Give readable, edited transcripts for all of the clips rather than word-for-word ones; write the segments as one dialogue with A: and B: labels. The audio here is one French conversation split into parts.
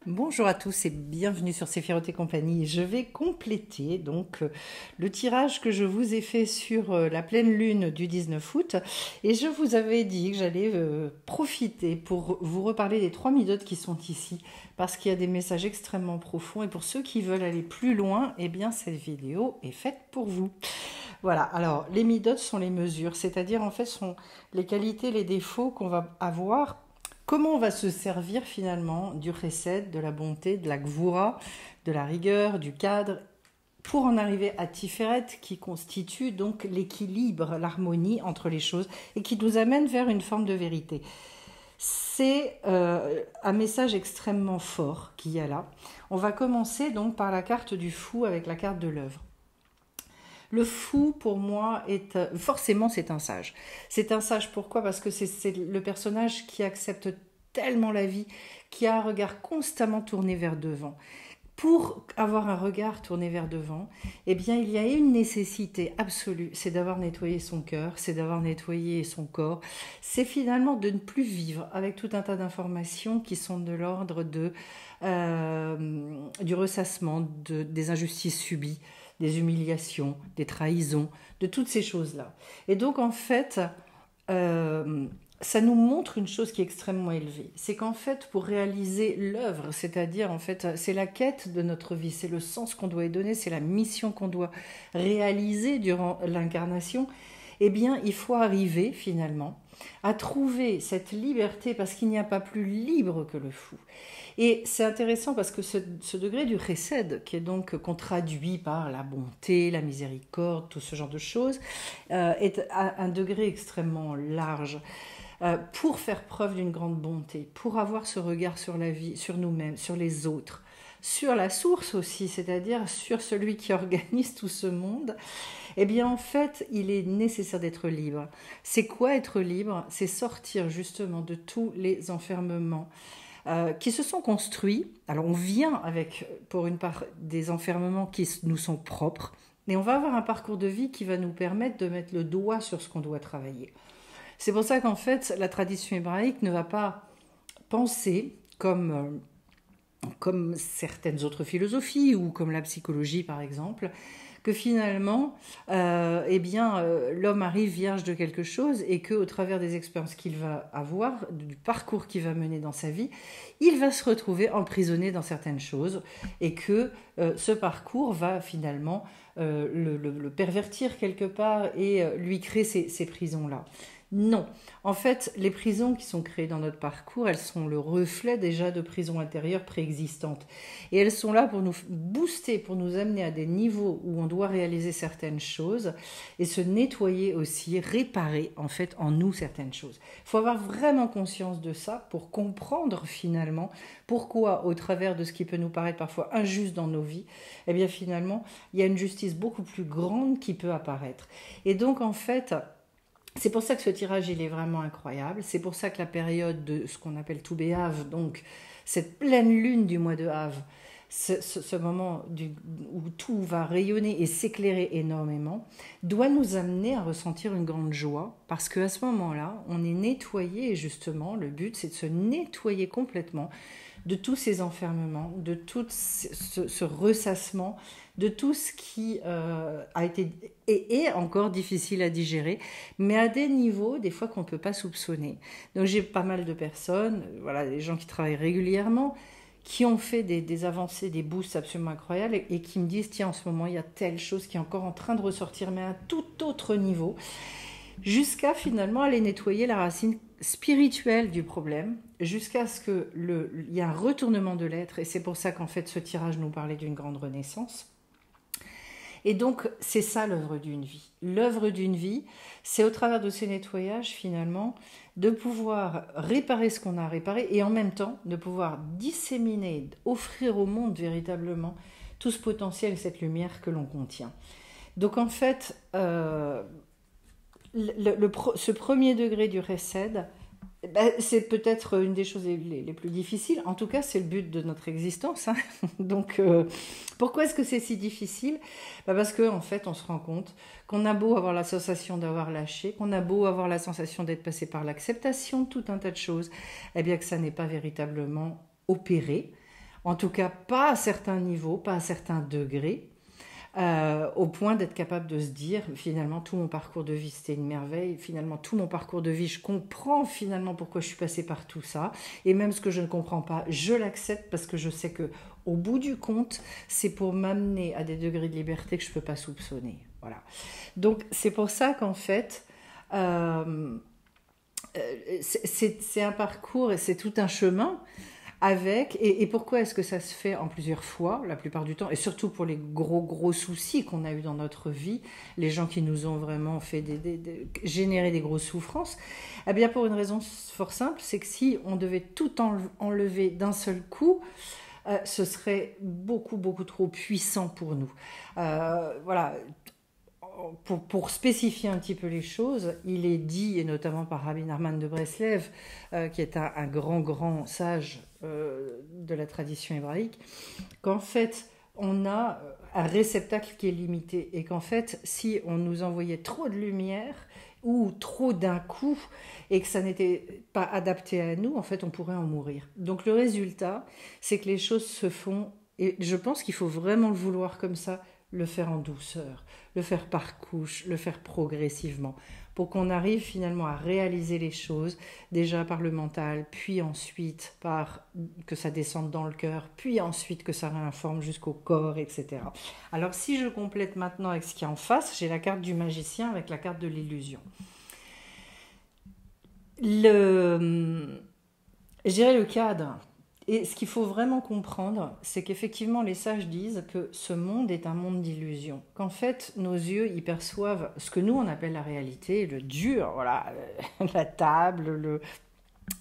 A: Bonjour à tous et bienvenue sur Séphiroth et compagnie. Je vais compléter le tirage que je vous ai fait sur la pleine lune du 19 août et je vous avais dit que j'allais profiter pour vous reparler des trois midotes qui sont ici parce qu'il y a des messages extrêmement profonds et pour ceux qui veulent aller plus loin, eh bien cette vidéo est faite pour vous. Voilà, alors les midotes sont les mesures, c'est-à-dire en fait sont les qualités, les défauts qu'on va avoir. Comment on va se servir finalement du chesed, de la bonté, de la gvoura, de la rigueur, du cadre, pour en arriver à Tiferet, qui constitue donc l'équilibre, l'harmonie entre les choses, et qui nous amène vers une forme de vérité. C'est un message extrêmement fort qu'il y a là. On va commencer donc par la carte du fou avec la carte de l'œuvre. Le fou, pour moi, forcément, c'est un sage. C'est un sage, pourquoi? Parce que c'est le personnage qui accepte tellement la vie, qui a un regard constamment tourné vers devant. Pour avoir un regard tourné vers devant, eh bien, il y a une nécessité absolue, c'est d'avoir nettoyé son cœur, c'est d'avoir nettoyé son corps, c'est finalement de ne plus vivre avec tout un tas d'informations qui sont de l'ordre du ressassement, des injustices subies, des humiliations, des trahisons, de toutes ces choses-là. Et donc, en fait, ça nous montre une chose qui est extrêmement élevée. C'est qu'en fait, pour réaliser l'œuvre, c'est-à-dire, en fait, c'est la quête de notre vie, c'est le sens qu'on doit y donner, c'est la mission qu'on doit réaliser durant l'incarnation, eh bien, il faut arriver, finalement, à trouver cette liberté, parce qu'il n'y a pas plus libre que le fou. Et c'est intéressant parce que ce degré du chesed, qui est donc qu'on traduit par la bonté, la miséricorde, tout ce genre de choses, est à un degré extrêmement large. Pour faire preuve d'une grande bonté, pour avoir ce regard sur la vie, sur nous-mêmes, sur les autres, sur la source aussi, c'est-à-dire sur celui qui organise tout ce monde, eh bien en fait, il est nécessaire d'être libre. C'est quoi être libre? C'est sortir justement de tous les enfermements qui se sont construits. Alors on vient avec, pour une part, des enfermements qui nous sont propres, mais on va avoir un parcours de vie qui va nous permettre de mettre le doigt sur ce qu'on doit travailler. C'est pour ça qu'en fait, la tradition hébraïque ne va pas penser comme certaines autres philosophies ou comme la psychologie par exemple, que finalement, l'homme arrive vierge de quelque chose et qu'au travers des expériences qu'il va avoir, du parcours qu'il va mener dans sa vie, il va se retrouver emprisonné dans certaines choses et que ce parcours va finalement le pervertir quelque part et lui créer ces prisons-là. Non. En fait, les prisons qui sont créées dans notre parcours, elles sont le reflet déjà de prisons intérieures préexistantes. Et elles sont là pour nous booster, pour nous amener à des niveaux où on doit réaliser certaines choses et se nettoyer aussi, réparer en fait en nous certaines choses. Il faut avoir vraiment conscience de ça pour comprendre finalement pourquoi, au travers de ce qui peut nous paraître parfois injuste dans nos vies, eh bien finalement, il y a une justice beaucoup plus grande qui peut apparaître. Et donc en fait, c'est pour ça que ce tirage, il est vraiment incroyable. C'est pour ça que la période de ce qu'on appelle tout Béhave, donc cette pleine lune du mois de Have, ce moment où tout va rayonner et s'éclairer énormément, doit nous amener à ressentir une grande joie, parce qu'à ce moment-là, on est nettoyé, et justement, le but, c'est de se nettoyer complètement de tous ces enfermements, de tout ce ressassement, de tout ce qui a été et est encore difficile à digérer, mais à des niveaux des fois qu'on ne peut pas soupçonner. Donc j'ai pas mal de personnes, voilà, des gens qui travaillent régulièrement, qui ont fait des avancées, des boosts absolument incroyables et qui me disent, tiens, en ce moment, il y a telle chose qui est encore en train de ressortir, mais à un tout autre niveau, jusqu'à finalement aller nettoyer la racine spirituelle du problème, jusqu'à ce qu'il y ait un retournement de l'être, et c'est pour ça qu'en fait ce tirage nous parlait d'une grande renaissance. Et donc, c'est ça l'œuvre d'une vie. L'œuvre d'une vie, c'est au travers de ces nettoyages, finalement, de pouvoir réparer ce qu'on a réparé et en même temps de pouvoir disséminer, offrir au monde véritablement tout ce potentiel et cette lumière que l'on contient. Donc, en fait, ce premier degré du Chesed, c'est peut-être une des choses les plus difficiles. En tout cas, c'est le but de notre existence. Hein. Donc, pourquoi est-ce que c'est si difficile? Parce qu'en fait, on se rend compte qu'on a beau avoir la sensation d'avoir lâché, qu'on a beau avoir la sensation d'être passé par l'acceptation de tout un tas de choses, eh bien que ça n'est pas véritablement opéré. En tout cas, pas à certains niveaux, pas à certains degrés. Au point d'être capable de se dire finalement tout mon parcours de vie c'était une merveille, finalement tout mon parcours de vie je comprends finalement pourquoi je suis passée par tout ça, et même ce que je ne comprends pas je l'accepte parce que je sais que au bout du compte c'est pour m'amener à des degrés de liberté que je ne peux pas soupçonner. Voilà. Donc c'est pour ça qu'en fait c'est un parcours et c'est tout un chemin avec, et pourquoi est-ce que ça se fait en plusieurs fois, la plupart du temps, et surtout pour les gros soucis qu'on a eu dans notre vie, les gens qui nous ont vraiment fait générer des grosses souffrances, eh bien pour une raison fort simple, c'est que si on devait tout enlever d'un seul coup, ce serait beaucoup trop puissant pour nous. Voilà. Pour spécifier un petit peu les choses, il est dit, et notamment par Rabbi Nachman de Breslev, qui est un grand sage de la tradition hébraïque, qu'en fait, on a un réceptacle qui est limité, et qu'en fait, si on nous envoyait trop de lumière, ou trop d'un coup, et que ça n'était pas adapté à nous, en fait, on pourrait en mourir. Donc le résultat, c'est que les choses se font, et je pense qu'il faut vraiment le vouloir comme ça, le faire en douceur, le faire par couche, le faire progressivement, pour qu'on arrive finalement à réaliser les choses, déjà par le mental, puis ensuite par que ça descende dans le cœur, puis ensuite que ça réinforme jusqu'au corps, etc. Alors si je complète maintenant avec ce qu'il y a en face, j'ai la carte du magicien avec la carte de l'illusion. Je dirais le cadre. Et ce qu'il faut vraiment comprendre, c'est qu'effectivement, les sages disent que ce monde est un monde d'illusions. Qu'en fait, nos yeux, ils perçoivent ce que nous, on appelle la réalité, le dur, voilà, la table,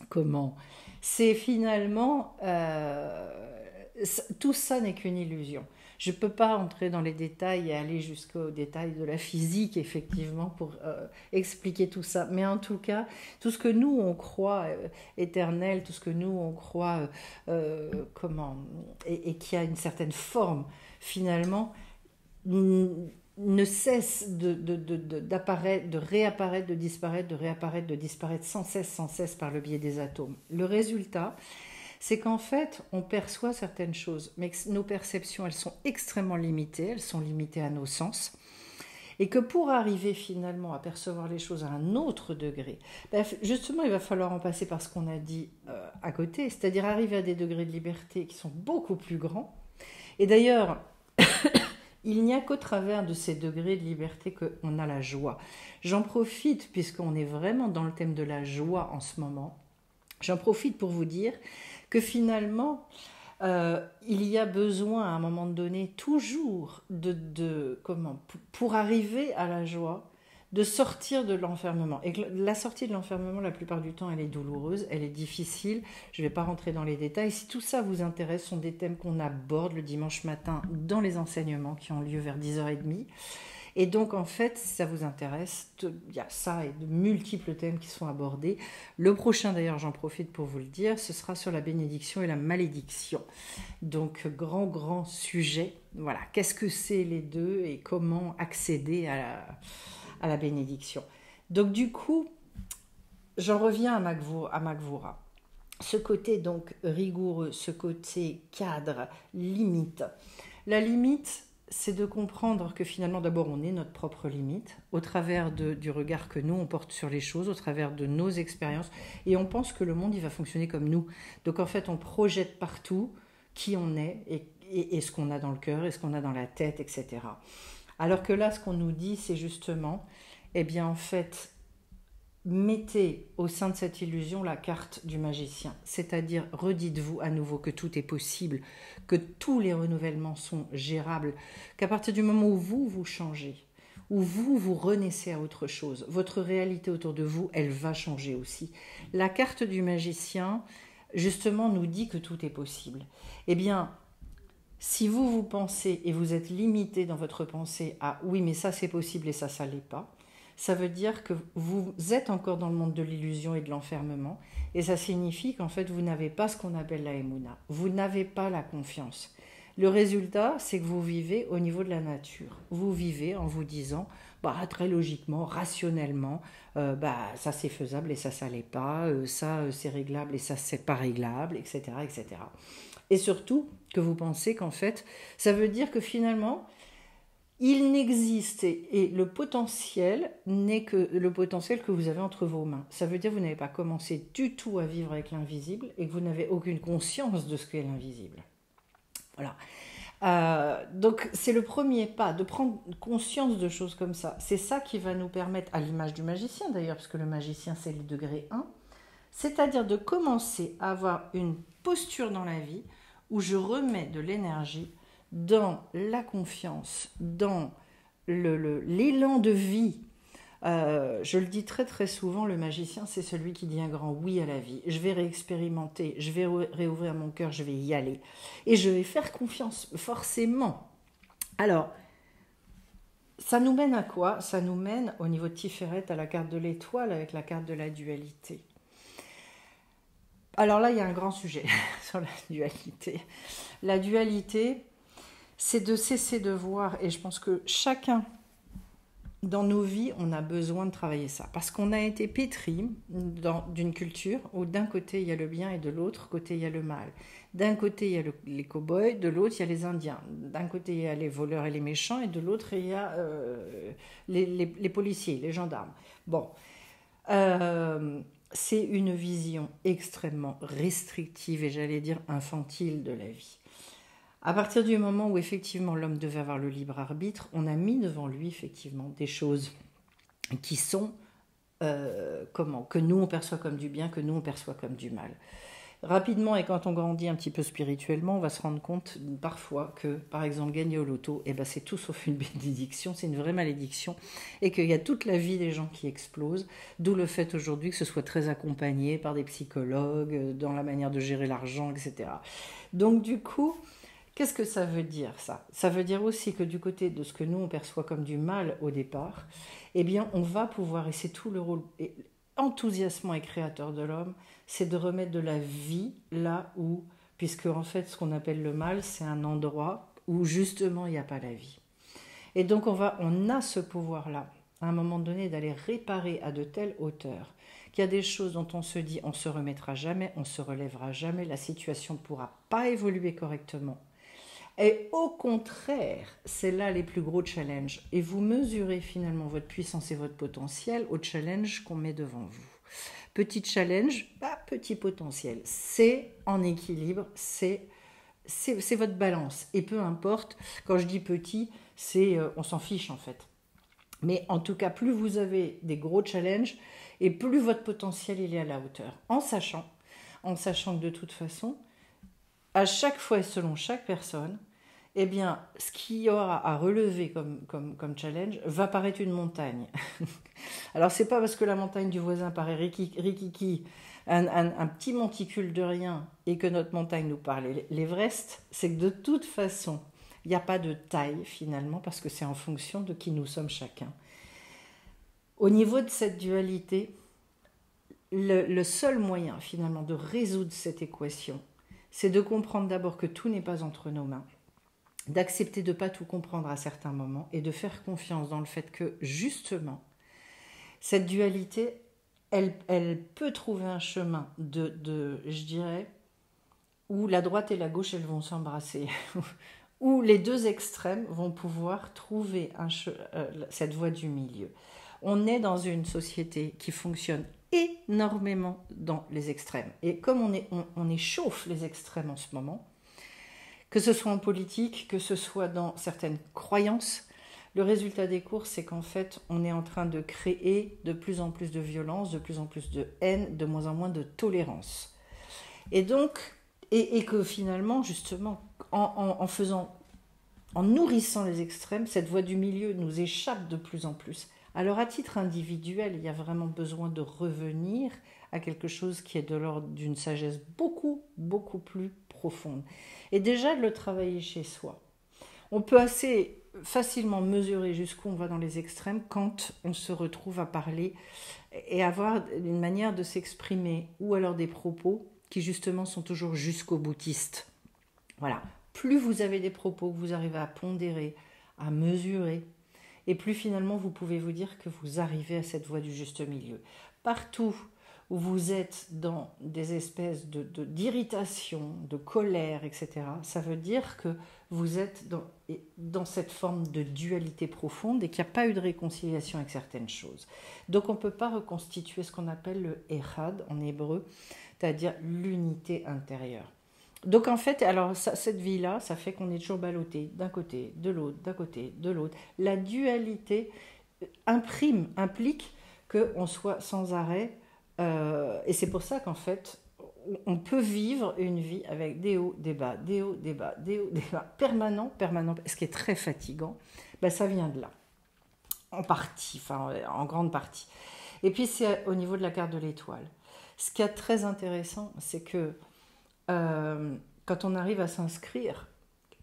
A: comment. C'est finalement... tout ça n'est qu'une illusion. Je ne peux pas entrer dans les détails et aller jusqu'aux détails de la physique, effectivement, pour expliquer tout ça. Mais en tout cas, tout ce que nous, on croit éternel, tout ce que nous, on croit et qui a une certaine forme, finalement, ne cesse d'apparaître, de réapparaître, de disparaître, de réapparaître, de disparaître sans cesse par le biais des atomes. Le résultat, c'est qu'en fait, on perçoit certaines choses, mais que nos perceptions, elles sont extrêmement limitées, elles sont limitées à nos sens, et que pour arriver finalement à percevoir les choses à un autre degré, justement, il va falloir en passer par ce qu'on a dit à côté, c'est-à-dire arriver à des degrés de liberté qui sont beaucoup plus grands. Et d'ailleurs, il n'y a qu'au travers de ces degrés de liberté qu'on a la joie. J'en profite, puisqu'on est vraiment dans le thème de la joie en ce moment, j'en profite pour vous dire que finalement, il y a besoin à un moment donné toujours pour arriver à la joie, de sortir de l'enfermement. Et la sortie de l'enfermement, la plupart du temps, elle est douloureuse, elle est difficile. Je ne vais pas rentrer dans les détails. Si tout ça vous intéresse, ce sont des thèmes qu'on aborde le dimanche matin dans les enseignements qui ont lieu vers 10h30. Et donc, en fait, si ça vous intéresse, il y a ça et de multiples thèmes qui sont abordés. Le prochain, d'ailleurs, j'en profite pour vous le dire, ce sera sur la bénédiction et la malédiction. Donc, grand sujet. Voilà, qu'est-ce que c'est les deux et comment accéder à la bénédiction. Donc, du coup, j'en reviens à Magvura. Ce côté, donc, rigoureux, ce côté cadre, limite. La limite, c'est de comprendre que finalement, d'abord, on est notre propre limite, au travers du regard que nous, on porte sur les choses, au travers de nos expériences, et on pense que le monde, il va fonctionner comme nous. Donc, en fait, on projette partout qui on est, et ce qu'on a dans le cœur, et ce qu'on a dans la tête, etc. Alors que là, ce qu'on nous dit, c'est justement, eh bien, en fait, mettez au sein de cette illusion la carte du magicien, c'est-à-dire redites-vous à nouveau que tout est possible, que tous les renouvellements sont gérables, qu'à partir du moment où vous changez, où vous renaissez à autre chose, votre réalité autour de vous, elle va changer aussi. La carte du magicien, justement, nous dit que tout est possible. Eh bien, si vous pensez et vous êtes limité dans votre pensée à « oui, mais ça c'est possible et ça l'est pas », ça veut dire que vous êtes encore dans le monde de l'illusion et de l'enfermement, et ça signifie qu'en fait vous n'avez pas ce qu'on appelle la Emouna, vous n'avez pas la confiance. Le résultat, c'est que vous vivez au niveau de la nature. Vous vivez en vous disant, très logiquement, rationnellement, ça c'est faisable et ça l'est pas, ça c'est réglable et ça c'est pas réglable, etc., etc. Et surtout que vous pensez qu'en fait, ça veut dire que finalement, il n'existe et le potentiel n'est que le potentiel que vous avez entre vos mains. Ça veut dire que vous n'avez pas commencé du tout à vivre avec l'invisible et que vous n'avez aucune conscience de ce qu'est l'invisible. Voilà. Donc c'est le premier pas, de prendre conscience de choses comme ça. C'est ça qui va nous permettre, à l'image du magicien d'ailleurs, parce que le magicien c'est le degré 1, c'est-à-dire de commencer à avoir une posture dans la vie où je remets de l'énergie dans la confiance, dans l'élan de vie. Je le dis très très souvent, le magicien c'est celui qui dit un grand oui à la vie. Je vais réexpérimenter, je vais réouvrir mon cœur, je vais y aller. Et je vais faire confiance, forcément. Alors, ça nous mène à quoi? Ça nous mène au niveau de Tiferet à la carte de l'étoile avec la carte de la dualité. Alors là, il y a un grand sujet sur la dualité. La dualité, c'est de cesser de voir, et je pense que chacun dans nos vies, on a besoin de travailler ça. Parce qu'on a été pétri d'une culture où d'un côté, il y a le bien et de l'autre côté, il y a le mal. D'un côté, il y a les cow-boys, de l'autre, il y a les Indiens. D'un côté, il y a les voleurs et les méchants, et de l'autre, il y a les policiers, les gendarmes. Bon, c'est une vision extrêmement restrictive et j'allais dire infantile de la vie. À partir du moment où effectivement l'homme devait avoir le libre arbitre, on a mis devant lui effectivement des choses qui sont que nous on perçoit comme du bien, que nous on perçoit comme du mal. Rapidement, et quand on grandit un petit peu spirituellement, on va se rendre compte parfois que, par exemple, gagner au loto, c'est tout sauf une bénédiction, c'est une vraie malédiction, et qu'il y a toute la vie des gens qui explosent, d'où le fait aujourd'hui que ce soit très accompagné par des psychologues, dans la manière de gérer l'argent, etc. Donc du coup, qu'est-ce que ça veut dire ça? Ça veut dire aussi que du côté de ce que nous on perçoit comme du mal au départ, eh bien on va pouvoir, et c'est tout le rôle enthousiasmant et créateur de l'homme, c'est de remettre de la vie là où, puisque en fait ce qu'on appelle le mal, c'est un endroit où justement il n'y a pas la vie. Et donc on a ce pouvoir-là, à un moment donné, d'aller réparer à de telles hauteurs qu'il y a des choses dont on se dit on se remettra jamais, on se relèvera jamais, la situation ne pourra pas évoluer correctement. Et au contraire, c'est là les plus gros challenges. Et vous mesurez finalement votre puissance et votre potentiel au challenge qu'on met devant vous. Petit challenge, petit potentiel. C'est en équilibre, c'est votre balance. Et peu importe, quand je dis petit, on s'en fiche en fait. Mais en tout cas, plus vous avez des gros challenges, et plus votre potentiel il est à la hauteur. En sachant que de toute façon, à chaque fois et selon chaque personne, eh bien, ce qu'il y aura à relever comme challenge va paraître une montagne. Alors, c'est pas parce que la montagne du voisin paraît rikiki, un petit monticule de rien, et que notre montagne nous parle l'Everest, c'est que de toute façon, il n'y a pas de taille finalement, parce que c'est en fonction de qui nous sommes chacun. Au niveau de cette dualité, le seul moyen finalement de résoudre cette équation, c'est de comprendre d'abord que tout n'est pas entre nos mains, d'accepter de ne pas tout comprendre à certains moments et de faire confiance dans le fait que justement, cette dualité, elle peut trouver un chemin je dirais, où la droite et la gauche, elles vont s'embrasser, où les deux extrêmes vont pouvoir trouver cette voie du milieu. On est dans une société qui fonctionne énormément dans les extrêmes. Et comme on échauffe les extrêmes en ce moment, que ce soit en politique, que ce soit dans certaines croyances, le résultat des courses, c'est qu'en fait, on est en train de créer de plus en plus de violence, de plus en plus de haine, de moins en moins de tolérance. Et donc, et que finalement, justement, en nourrissant les extrêmes, cette voie du milieu nous échappe de plus en plus. Alors à titre individuel, il y a vraiment besoin de revenir à quelque chose qui est de l'ordre d'une sagesse beaucoup, beaucoup plus profonde. Et déjà de le travailler chez soi. On peut assez facilement mesurer jusqu'où on va dans les extrêmes quand on se retrouve à parler et avoir une manière de s'exprimer ou alors des propos qui justement sont toujours jusqu'au boutiste. Voilà. Plus vous avez des propos que vous arrivez à pondérer, à mesurer, et plus finalement vous pouvez vous dire que vous arrivez à cette voie du juste milieu. Partout où vous êtes dans des espèces d'irritation, de colère, etc., ça veut dire que vous êtes dans cette forme de dualité profonde et qu'il n'y a pas eu de réconciliation avec certaines choses. Donc on ne peut pas reconstituer ce qu'on appelle le Echad en hébreu, c'est-à-dire l'unité intérieure. Donc en fait, alors cette vie-là, ça fait qu'on est toujours ballotté d'un côté, de l'autre, d'un côté, de l'autre. La dualité implique qu'on soit sans arrêt, et c'est pour ça qu'en fait, on peut vivre une vie avec des hauts, des bas, des hauts, des bas, des hauts, des bas, permanent, ce qui est très fatigant, ben ça vient de là, en partie, enfin en grande partie. Et puis c'est au niveau de la carte de l'étoile. Ce qui est très intéressant, c'est que quand on arrive à s'inscrire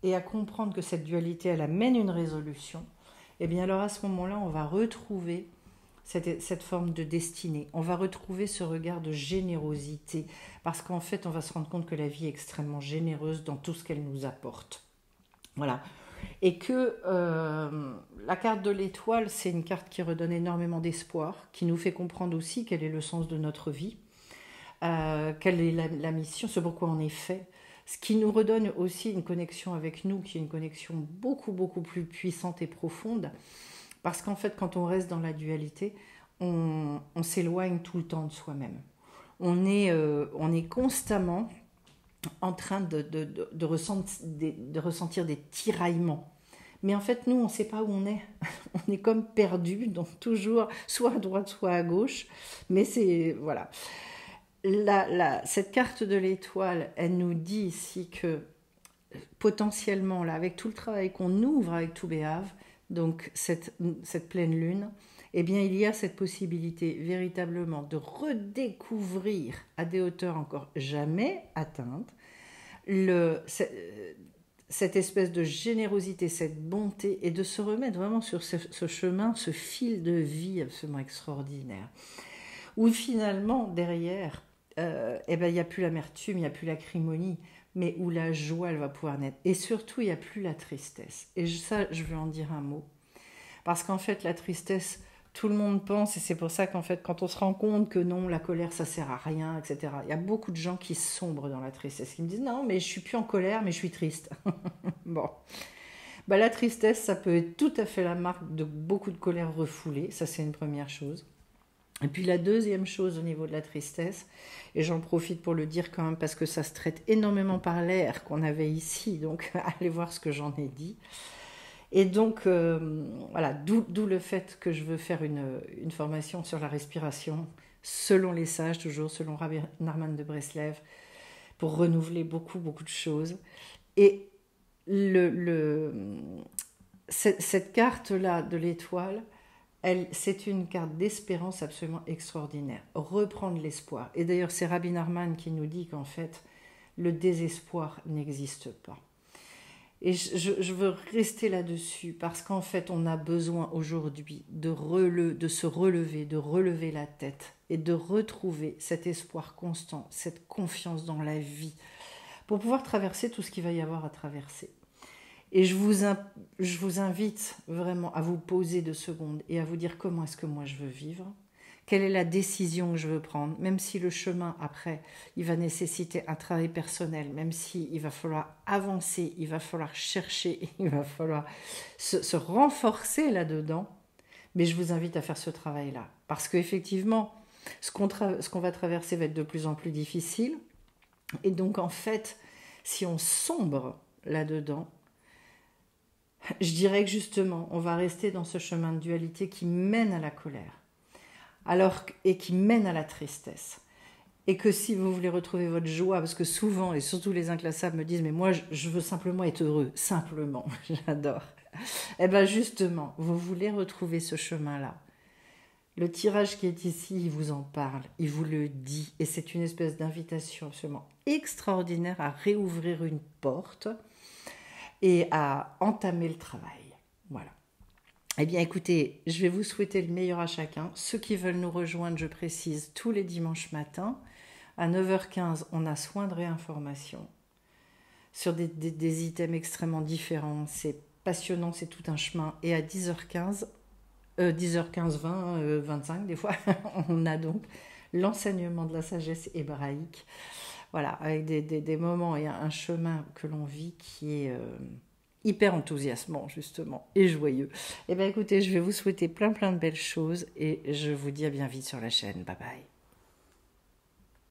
A: et à comprendre que cette dualité, elle amène une résolution, et bien alors à ce moment-là, on va retrouver cette forme de destinée. On va retrouver ce regard de générosité, parce qu'en fait, on va se rendre compte que la vie est extrêmement généreuse dans tout ce qu'elle nous apporte. Voilà. Et que la carte de l'étoile, c'est une carte qui redonne énormément d'espoir, qui nous fait comprendre aussi quel est le sens de notre vie, quelle est la mission, ce pourquoi on est fait, ce qui nous redonne aussi une connexion avec nous, qui est une connexion beaucoup, beaucoup plus puissante et profonde, parce qu'en fait, quand on reste dans la dualité, on s'éloigne tout le temps de soi-même. On est constamment en train de ressentir des tiraillements. Mais en fait, nous, on ne sait pas où on est. On est comme perdu, donc toujours soit à droite, soit à gauche. Mais c'est... Voilà. Cette carte de l'étoile, elle nous dit ici que potentiellement, là, avec tout le travail qu'on ouvre avec tout Béhav, donc cette pleine lune, eh bien, il y a cette possibilité véritablement de redécouvrir à des hauteurs encore jamais atteintes cette espèce de générosité, cette bonté, et de se remettre vraiment sur ce chemin, ce fil de vie absolument extraordinaire, où finalement, derrière, eh ben, il n'y a plus l'amertume, il n'y a plus l'acrimonie, mais où la joie, elle va pouvoir naître. Et surtout, il n'y a plus la tristesse. Et ça, je veux en dire un mot. Parce qu'en fait, la tristesse, tout le monde pense, et c'est pour ça qu'en fait, quand on se rend compte que non, la colère, ça sert à rien, etc., il y a beaucoup de gens qui sombrent dans la tristesse, qui me disent, non, mais je suis plus en colère, mais je suis triste. Bon. Bah, la tristesse, ça peut être tout à fait la marque de beaucoup de colère refoulée. Ça, c'est une première chose. Et puis la deuxième chose au niveau de la tristesse, et j'en profite pour le dire quand même parce que ça se traite énormément par l'air qu'on avait ici, donc allez voir ce que j'en ai dit. Et donc voilà, d'où le fait que je veux faire une formation sur la respiration, selon les sages, toujours selon Rabbi Nachman de Breslev, pour renouveler beaucoup, beaucoup de choses. Et cette carte-là de l'étoile, c'est une carte d'espérance absolument extraordinaire. Reprendre l'espoir. Et d'ailleurs, c'est Rabbi Nachman qui nous dit qu'en fait, le désespoir n'existe pas. Et je veux rester là-dessus parce qu'en fait, on a besoin aujourd'hui de se relever, de relever la tête et de retrouver cet espoir constant, cette confiance dans la vie pour pouvoir traverser tout ce qu'il va y avoir à traverser. Et je vous invite vraiment à vous poser 2 secondes et à vous dire comment est-ce que moi je veux vivre, quelle est la décision que je veux prendre, même si le chemin après, il va nécessiter un travail personnel, même s'il va falloir avancer, il va falloir chercher, il va falloir se renforcer là-dedans, mais je vous invite à faire ce travail-là. Parce qu'effectivement, ce qu'on va traverser va être de plus en plus difficile. Et donc en fait, si on sombre là-dedans, je dirais que justement, on va rester dans ce chemin de dualité qui mène à la colère, et qui mène à la tristesse. Et que si vous voulez retrouver votre joie, parce que souvent, et surtout les inclassables me disent, mais moi, je veux simplement être heureux, simplement, j'adore. Eh bien justement, vous voulez retrouver ce chemin-là. Le tirage qui est ici, il vous en parle, il vous le dit, et c'est une espèce d'invitation absolument extraordinaire à réouvrir une porte et à entamer le travail. Voilà. Eh bien, écoutez, je vais vous souhaiter le meilleur à chacun. Ceux qui veulent nous rejoindre, je précise, tous les dimanches matins, à 9h15, on a soin de réinformation sur des items extrêmement différents. C'est passionnant, c'est tout un chemin. Et à 10h15, 20, 25 des fois, on a donc l'enseignement de la sagesse hébraïque. Voilà, avec des moments et un chemin que l'on vit qui est hyper enthousiasmant justement et joyeux. Eh bien écoutez, je vais vous souhaiter plein de belles choses et je vous dis à bien vite sur la chaîne. Bye bye.